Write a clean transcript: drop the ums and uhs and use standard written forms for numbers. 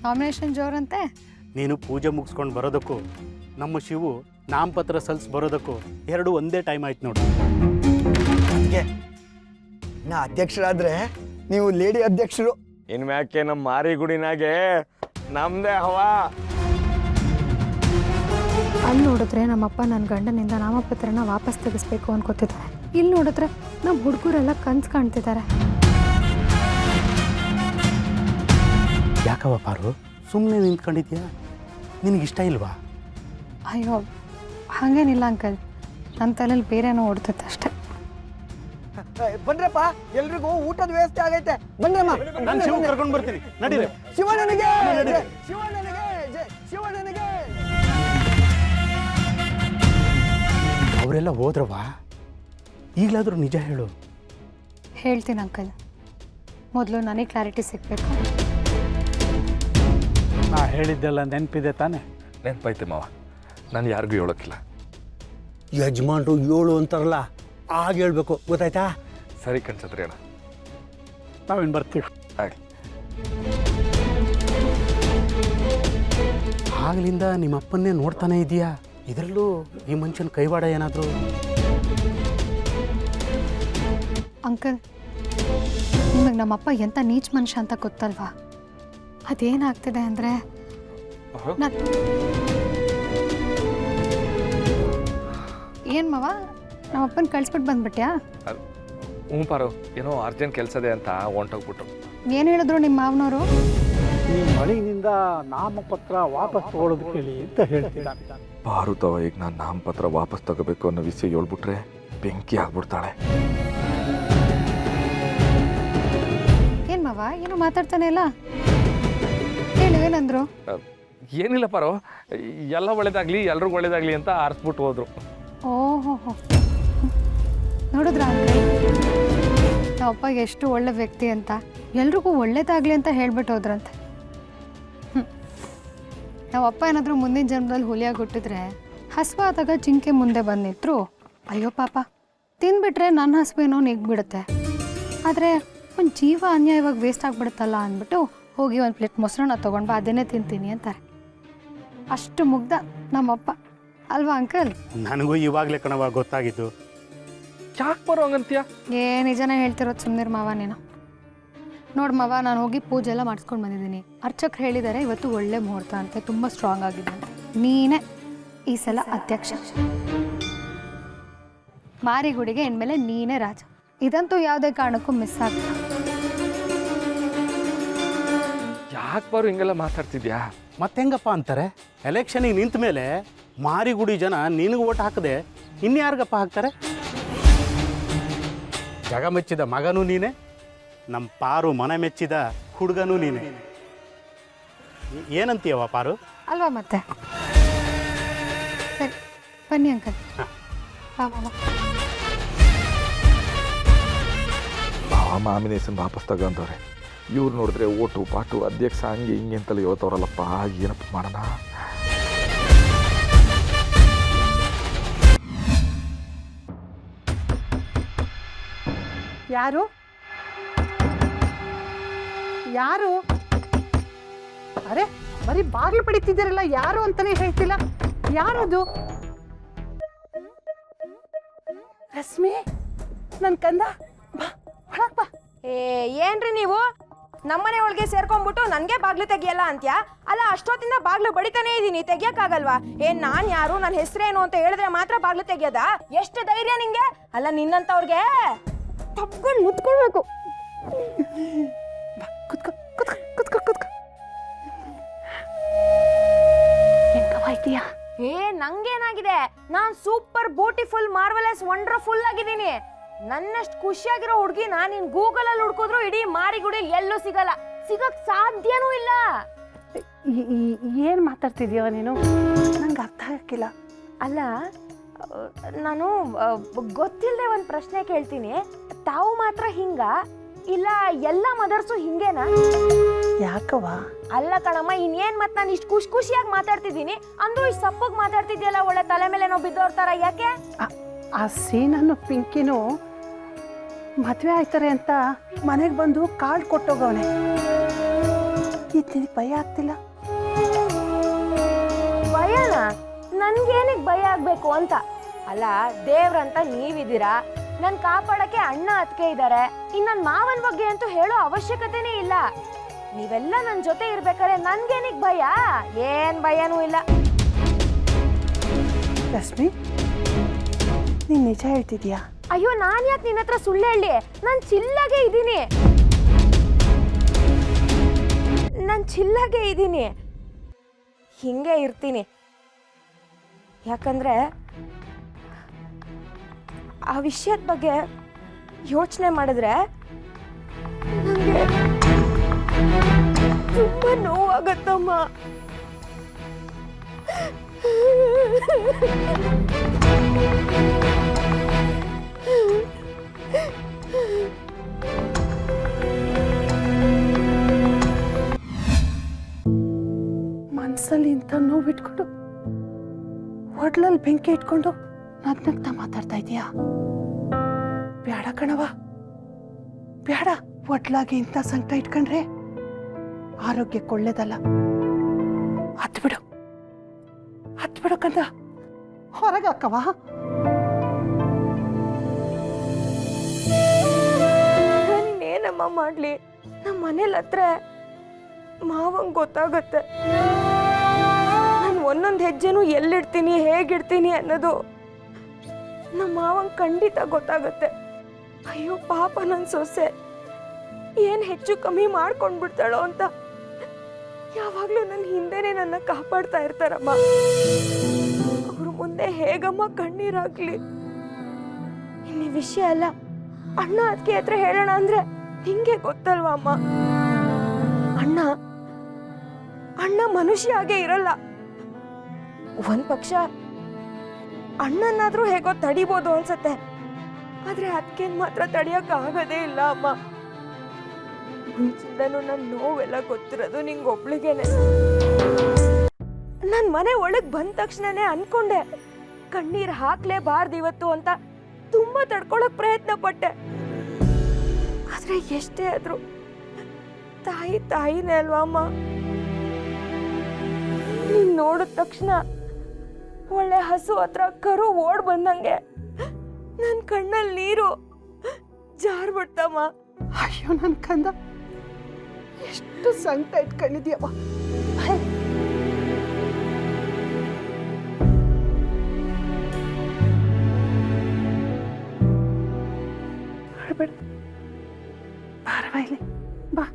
Nomination ಜೋರಂತೆ. ನೀನು ಪೂಜೆ ಮುಗಿಸ್ಕೊಂಡು ಬರೋದಕ್ಕೂ ನಮ್ಮ ಶಿವು ನಾಮಪತ್ರ ಸಲ್ಸ್ ಬರೋದಕ್ಕೂ ಎರಡು ಒಂದೇ ಟೈಮ್ ಆಯ್ತು ನೋಡು. ಅದಕ್ಕೆ ನಾ ಅಧ್ಯಕ್ಷರಾದ್ರೆ ನೀವು ಲೇಡಿ ಅಧ್ಯಕ್ಷರು. ಇನ್ಮ್ಯಾಕೆ ನಮ್ಮ ಮಾರಿಗುಡಿನಾಗೆ ನಮ್ದೇ ಹವಾ. ಅಲ್ಲಿ ನೋಡಿದ್ರೆ ನಮ್ಮಪ್ಪ ನನ್ನ ಗಂಡನಿಂದ ನಾಮಪತ್ರನ ವಾಪಸ್ ತೆಗಿಸ್ಬೇಕು ಅನ್ಕೋತಿದ್ದಾರೆ. ಇಲ್ಲಿ ನೋಡಿದ್ರೆ ನಮ್ಮ ಹುಡುಗರೆಲ್ಲ ಕನ್ಸು ಕಾಣ್ತಿದ್ದಾರೆ. ಯಾಕವ ಪಾರು ಸುಮ್ಮನೆ ನಿಂತ್ಕೊಂಡಿದ್ಯಾ? ನಿನಗಿಷ್ಟ ಇಲ್ವಾ? ಅಯ್ಯೋ ಹಾಗೇನಿಲ್ಲ ಅಂಕಲ್, ನನ್ನ ತಲೆಯಲ್ಲಿ ಬೇರೆನೋ ಓಡ್ತೈತೆ ಅಷ್ಟೇ. ಬನ್ರಪ್ಪ, ಎಲ್ರಿಗೂ ಊಟದ ವ್ಯವಸ್ಥೆ ಆಗೈತೆ. ಬನ್ರಮ್ಮ, ನಾನು ಶಿವ ಕರ್ಕೊಂಡು ಬರ್ತೀನಿ, ನಡೀರಿ. ಶಿವಣ್ಣನಿಗೆ ಶಿವಣ್ಣನಿಗೆ ಶಿವಣ್ಣನಿಗೆ. ಅವರೆಲ್ಲ ಹೋದ್ರವಾ? ಈಗಲಾದರೂ ನಿಜ ಹೇಳು. ಹೇಳ್ತೀನಿ ಅಂಕಲ್, ಮೊದಲು ನನಗೆ ಕ್ಲಾರಿಟಿ ಸಿಗಬೇಕು. ನಾ ಹೇಳಿದ್ದೆಲ್ಲ ನೆನಪಿದೆ ತಾನೆ? ನೆನಪೈತೆ ಮಾವ, ನಾನು ಯಾರಿಗೂ ಹೇಳೋಕ್ಕಿಲ್ಲ. ಯಜಮಾನ್ರು 7 ಅಂತಾರಲ್ಲ, ಆಗ ಹೇಳ್ಬೇಕು, ಗೊತ್ತಾಯ್ತಾ? ಸರಿ ಕಣ್ಸತ್ರಿ ಅಣ್ಣ, ನಾವಿನ್ನು ಬರ್ತೀವಿ. ಆಗಲಿ. ಆಗ್ಲಿಂದ ನಿಮ್ಮಪ್ಪನ್ನೇ ನೋಡ್ತಾನೆ ಇದೆಯಾ? ಇದರಲ್ಲೂ ಈ ಮನುಷ್ಯನ ಕೈವಾಡ ಏನಾದರೂ? ಅಂಕಲ್, ನಿಮಗೆ ನಮ್ಮಪ್ಪ ಎಂಥ ನೀಚ ಮನುಷ್ಯ ಅಂತ ಗೊತ್ತಲ್ವಾ? ಅದೇನಾಗ್ತಿದೆ ಅಂದರೆ ಏನು ಮಾವ, ನಮ್ಮಪ್ಪನ ಕಳಿಸ್ಬಿಟ್ಟು ಬಂದ್ಬಿಟ್ಯಾ? ಹ್ಞೂ ಪಾರು, ಏನೋ ಅರ್ಜೆಂಟ್ ಕೆಲಸದೆ ಅಂತ ಹೊಂಟೋಗ್ಬಿಟ್ಟು. ಏನು ಹೇಳಿದ್ರು ನಿಮ್ಮ ಮಾವನವರು? ನಿಮ್ಮ ಮನೆಯಿಂದ ನಾಮಪತ್ರ ವಾಪಸ್ ತಗೊಳ್ಳೋದು ಕೇಳಿ ಅಂತ ಹೇಳ್ತಿದ್ದ. ಪಾರು ತವ ಈಗ ನಾನು ನಾಮಪತ್ರ ವಾಪಸ್ ತಗೋಬೇಕು ಅನ್ನೋ ವಿಷಯ ಹೇಳ್ಬಿಟ್ರೆ ಬೆಂಕಿ ಆಗ್ಬಿಡ್ತಾಳೆ. ಏನು ಮಾವ, ಏನು ಮಾತಾಡ್ತಾನೆ ಇಲ್ಲ? ಹೇಳು, ಏನಂದ್ರು? ಏನಿಲ್ಲ ಪಾರು, ಎಲ್ಲ ಒಳ್ಳೇದಾಗಲಿ, ಎಲ್ರಿಗೂ ಒಳ್ಳೇದಾಗಲಿ ಅಂತ ಆರಿಸ್ಬಿಟ್ಟು ಹೋದ್ರು. ಓಹೋ, ನೋಡಿದ್ರ ಅಂಕಲ್, ನಮ್ಮಪ್ಪ ಎಷ್ಟು ಒಳ್ಳೆ ವ್ಯಕ್ತಿ ಅಂತ, ಎಲ್ರಿಗೂ ಒಳ್ಳೇದಾಗಲಿ ಅಂತ ಹೇಳ್ಬಿಟ್ಟು ಹೋದ್ರಂತೆ. ನಮ್ಮಪ್ಪ ಏನಾದರೂ ಮುಂದಿನ ಜನ್ಮದಲ್ಲಿ ಹುಲಿಯಾಗಿ ಹುಟ್ಟಿದ್ರೆ ಹಸುವಾದಾಗ ಜಿಂಕೆ ಮುಂದೆ ಬಂದು ನಿಂತರು, ಅಯ್ಯೋ ಪಾಪ ತಿಂದ್ಬಿಟ್ರೆ ನನ್ನ ಹಸುವೇನೋ ನೆಗ್ಬಿಡುತ್ತೆ, ಆದರೆ ಒಂದು ಜೀವ ಅನ್ಯಾಯವಾಗಿ ವೇಸ್ಟ್ ಆಗಿಬಿಡುತ್ತಲ್ಲ ಅಂದ್ಬಿಟ್ಟು ಹೋಗಿ ಒಂದು ಪ್ಲೇಟ್ ಮೊಸರನ್ನ ತೊಗೊಂಡು ಅದನ್ನೇ ತಿಂತೀನಿ ಅಂತಾರೆ. ಅಷ್ಟು ಮುಗ್ಧ ನಮ್ಮಪ್ಪ ಅಲ್ವಾ ಅಂಕಲ್? ನನಗೂ ಇವಾಗಲೇ ಕಣವ ಗೊತ್ತಾಗಿದ್ದು. ಯಾಕೆ ಬರೋ ಹಂಗಂತೀಯ? ನಿಜನೇ ಹೇಳ್ತಿರೋದು, ಸುಮ್ಮನಿರು ಮಾವ ನೀನು. ನೋಡು ಮಾವ, ನಾನು ಹೋಗಿ ಪೂಜೆ ಎಲ್ಲ ಮಾಡಿಸ್ಕೊಂಡು ಬಂದಿದ್ದೀನಿ. ಅರ್ಚಕ್ರು ಹೇಳಿದ್ದಾರೆ ಇವತ್ತು ಒಳ್ಳೆ ಮುಹೂರ್ತ ಅಂತೆ, ತುಂಬ ಸ್ಟ್ರಾಂಗ್ ಆಗಿದೆ ಅಂತ. ನೀನೇ ಈ ಸಲ ಅಧ್ಯಕ್ಷ, ಮಾರಿಗುಡಿಗೆ ಇನ್ಮೇಲೆ ನೀನೇ ರಾಜ. ಇದಂತೂ ಯಾವುದೇ ಕಾರಣಕ್ಕೂ ಮಿಸ್ ಆಗ್ತದೆ. ಯಾಕೆ ಬಾರು ಹಿಂಗೆಲ್ಲ ಮಾತಾಡ್ತಿದ್ಯಾ? ಮತ್ತೆಂಗಪ್ಪ ಅಂತಾರೆ? ಎಲೆಕ್ಷನಿಗೆ ನಿಂತ ಮೇಲೆ ಮಾರಿಗುಡಿ ಜನ ನಿನಗೆ ಓಟ್ ಹಾಕದೆ ಇನ್ಯಾರಿಗಪ್ಪ ಹಾಕ್ತಾರೆ? ಜಗ ಮೆಚ್ಚಿದ ಮಗನೂ ನೀನೆ, ನಮ್ಮ ಪಾರು ಮನೆ ಮೆಚ್ಚಿದ ಹುಡುಗನೂ ನೀನೆ. ಏನಂತೀಯವ ಪಾರು? ಅಲ್ವಾ ಮತ್ತೆ? ಸರಿ ಬನ್ನಿ ಅಂಕಲ್. ಭಾವ ನಾಮಿನೇಷನ್ ವಾಪಸ್ ತಗೊಂತವ್ರೆ. ಇವ್ರು ನೋಡಿದ್ರೆ ಓಟು ಪಾಟು ಅಧ್ಯಕ್ಷ ಹಂಗೆ ಹಿಂಗೆ ಅಂತಲೇ ಹೇಳ್ತವ್ರಲ್ಲಪ್ಪ, ಏನಪ್ಪ ಮಾಡೋಣ? ಯಾರು ಯಾರು? ಅರೆ, ಬರೀ ಬಾಗಿಲು ಪಡಿತಿದ್ದೀರಲ್ಲ, ಯಾರು ಅಂತಾನೆ ಹೇಳ್ತಿಲ್ಲ. ಯಾರದು? ರಶ್ಮಿ, ನನ್ ಕಂದ, ಬಾ ಒಳಗ್ ಬಾ. ಏನ್ರಿ ನೀವು ನಮ್ಮನೆ ಒಳಗೆ ಸೇರ್ಕೊಂಡ್ಬಿಟ್ಟು ನನಗೆ ಬಾಗ್ಲು ತೆಗಿಯಲ್ಲ ಅಂತ್ಯಾ? ಅಲ್ಲ, ಅಷ್ಟೊತ್ತಿಂದ ಬಾಗ್ಲು ಬಡಿತಾನೆ ಇದೀನಿ, ತೆಗಿಯಕ್ಕಾಗಲ್ವಾ? ನಾನ್ ಯಾರು, ನನ್ನ ಹೆಸರೇನು ಅಂತ ಹೇಳಿದ್ರೆ ಮಾತ್ರ ಬಾಗ್ಲು ತೆಗಿಯೋದಾ? ಎಷ್ಟು ಧೈರ್ಯ ನಿಂಗೆ? ಅಲ್ಲ, ನಿನ್ನಂತವ್ರಿಗೆ ತಪ್ಕೊಂಡು ಮುತ್ಕೊಳ್ಬೇಕು. ಕುತ್ಕೋ ಕುತ್ಕೋ ಕುತ್ಕೋ ಕುತ್ಕೋ. ನಂಗೇನಾಗಿದೆ? ನಾನ್ ಸೂಪರ್ ಬ್ಯೂಟಿಫುಲ್ ಮಾರ್ವೆಲಸ್ ವಂಡರ್ಫುಲ್ ಆಗಿದ್ದೀನಿ. ನನ್ನಷ್ಟು ಖುಷಿಯಾಗಿರೋ ಹುಡುಗಿನ ನೀನ್ ಗೂಗಲ್ ಅಲ್ಲಿ ಹುಡ್ಕೋದ್ರು ಇಡೀ ಮಾರಿಗುಡಿ ಎಲ್ಲೂ ಸಿಗಲ್ಲ, ಸಿಗಕ್ ಸಾಧ್ಯನೂ ಇಲ್ಲ. ಏನ್ ಮಾತಾಡ್ತಿದ್ಯೋ ನೀನು? ನಂಗೆ ಅರ್ಥ ಆಗಿಲ್ಲ. ಅಲ್ಲ, ನಾನು ಗೊತ್ತಿಲ್ಲದೆ ಒಂದು ಪ್ರಶ್ನೆ ಕೇಳ್ತೀನಿ. ತಾವು ಮಾತ್ರ ಹಿಂಗ, ಇಲ್ಲ ಎಲ್ಲ ಮದರ್ಸು ಹಿಂಗೇನಾ? ಯಾಕವ್ವ? ಅಲ್ಲ ಕಣಮ್ಮ, ಇನ್ನೇನ್ ಮತ್ ನಾನು ಇಷ್ಟು ಖುಷಿಯಾಗಿ ಮಾತಾಡ್ತಿದ್ದೀನಿ ಅಂದ್ರೂ ಇಷ್ಟು ಸಪ್ಪಗ್ ಮಾತಾಡ್ತಿದ್ಯಲ್ಲ, ಒಳ್ಳೆ ತಲೆ ಮೇಲೆ ನಾವು ಬಿದ್ದೋರ್ ತರ. ಯಾಕೆ? ಆ ಸೀನನ್ನು ಪಿಂಕಿನೂ ಮದುವೆ ಆಯ್ತಾರೆ ಅಂತ ಮನೆಗೆ ಬಂದು ಕಾರ್ಡ್ ಕೊಟ್ಟೋಗವನೆ. ಇದು ನಿನಗೆ ಭಯ ಆಗ್ತಿಲ್ಲ? ಭಯನ? ನನ್ಗೇನಿಗೆ ಭಯ ಆಗ್ಬೇಕು ಅಂತ? ಅಲ್ಲ, ದೇವ್ರಂತ ನೀವಿದ್ದೀರಾ, ನನ್ ಕಾಪಾಡಕ್ಕೆ ಅಣ್ಣ ಅತ್ತಿಗೆ ಇದ್ದಾರೆ, ಇನ್ ನನ್ ಮಾವನ್ ಬಗ್ಗೆ ಅಂತೂ ಹೇಳೋ ಅವಶ್ಯಕತೆನೇ ಇಲ್ಲ. ನೀವೆಲ್ಲ ನನ್ ಜೊತೆ ಇರ್ಬೇಕಾದ್ರೆ ನನ್ಗೇನಿಗೆ ಭಯ? ಏನ್ ಭಯನೂ ಇಲ್ಲ. ರಶ್ಮಿ, ನೀನ್ ನಿಜ ಹೇಳ್ತಿದ್ಯಾ? ಅಯ್ಯೋ, ನಾನ್ ಯಾಕೆ ನಿನ್ನ ಹತ್ರ ಸುಳ್ಳು ಹೇಳಿ? ನಾನ್ ಚಿಲ್ಲಾಗೆ ಇದ್ದೀನಿ. ಹಿಂಗೆ ಇರ್ತೀನಿ. ಯಾಕಂದ್ರೆ ಆ ವಿಷಯದ ಬಗ್ಗೆ ಯೋಚನೆ ಮಾಡಿದ್ರೆ ನನಗೆ ತುಂಬಾ ನೋವಾಗತ್ತಮ್ಮ. ಮನ್ಸಲ್ಲಿ ಇಂಥ ನೋವಿಟ್ಕೊಂಡು ಹೊಡ್ಲಲ್ಲಿ ಬೆಂಕಿ ಇಟ್ಕೊಂಡು ನಗ್ನಗ್ತಾ ಮಾತಾಡ್ತಾ ಇದೀಯಾ? ಬೇಡ ಕಣವ, ಬೇಡ. ಒಟ್ಲಾಗಿ ಇಂಥ ಸಂಕಟ ಇಟ್ಕೊಂಡ್ರೆ ಆರೋಗ್ಯಕ್ಕೆ ಒಳ್ಳೇದಲ್ಲ. ಹತ್ಬಿಡು ಕಂದ, ಹೊರಗೆ ಹಾಕವ. ನಾನಿನ್ನೇನಮ್ಮ ಮಾಡ್ಲಿ? ನಮ್ಮ ಮನೇಲಿ ಹತ್ರ ಮಾವಂಗ್ ಗೊತ್ತಾಗತ್ತೆ. ನಾನು ಒಂದೊಂದು ಹೆಜ್ಜೆನೂ ಎಲ್ಲಿಡ್ತೀನಿ, ಹೇಗಿಡ್ತೀನಿ ಅನ್ನೋದು ನಮ್ಮ ಮಾವಂಗ್ ಖಂಡಿತ ಗೊತ್ತಾಗತ್ತೆ. ಅಯ್ಯೋ ಪಾಪ ನನ್ನ ಸೊಸೆ ಏನ್ ಹೆಚ್ಚು ಕಮ್ಮಿ ಮಾಡ್ಕೊಂಡ್ಬಿಡ್ತಾಳೋ ಅಂತ ಯಾವಾಗ್ಲೂ ನನ್ನ ಹಿಂದೆನೆ ನನ್ನ ಕಾಪಾಡ್ತಾ ಇರ್ತಾರಮ್ಮ. ಅವ್ರ ಮುಂದೆ ಹೇಗಮ್ಮ ಕಣ್ಣೀರಾಗ್ಲಿ? ಇನ್ನಿ ವಿಷಯ ಅಲ್ಲ, ಅಣ್ಣ ಅದಕ್ಕೆ ಹತ್ರ ಹೇಳೋಣ ಅಂದ್ರೆ ನಿಂಗೆ ಗೊತ್ತಲ್ವಾ ಅಮ್ಮ, ಅಣ್ಣ ಮನುಷ್ಯ ಹಾಗೆ ಇರಲ್ಲ. ಒಂದ್ ಪಕ್ಷ ಅಣ್ಣನಾದ್ರೂ ಹೇಗೋ ತಡಿಬೋದು ಅನ್ಸತ್ತೆ, ಆದ್ರೆ ಅದಕ್ಕೇನ್ ಮಾತ್ರ ತಡಿಯಕ್ ಆಗೋದೇ ಇಲ್ಲ ಅಮ್ಮ. ಮುಂಚಿಂದನೂ ನನ್ ನೋವೆಲ್ಲ ಗೊತ್ತಿರೋದು ನಿಂಗೊಬ್ಳಿಗೇನೆ. ನನ್ ಮನೆ ಒಳಗ್ ಬಂದ ತಕ್ಷಣನೇ ಅನ್ಕೊಂಡೆ ಕಣ್ಣೀರ್ ಹಾಕ್ಲೇಬಾರ್ದು ಇವತ್ತು ಅಂತ. ತುಂಬಾ ತಡ್ಕೊಳಕ್ ಪ್ರಯತ್ನ ಪಟ್ಟೆ, ಆದ್ರೆ ಎಷ್ಟೇ ಆದ್ರೂ ತಾಯಿನೇ ಅಲ್ವಾ ಅಮ್ಮ. ನೀನ್ ನೋಡಿದ ತಕ್ಷಣ ಒಳ್ಳೆ ಹಸು ಹತ್ರ ಕರು ಓಡ್ ಬಂದಂಗೆ ನನ್ ಕಣ್ಣಲ್ಲಿ ನೀರು ಜಾರ್ಬಿಡ್ತಮ್ಮ. ಅಯ್ಯೋ ನನ್ ಕಂದ, ಎಷ್ಟು ಸಂಕಟ ಇಟ್ಕೊಂಡಿದ್ಯವ. ಅಳ್ಬೇಡ, ಬಾರವ ಇಲ್ಲಿ ಬಾ.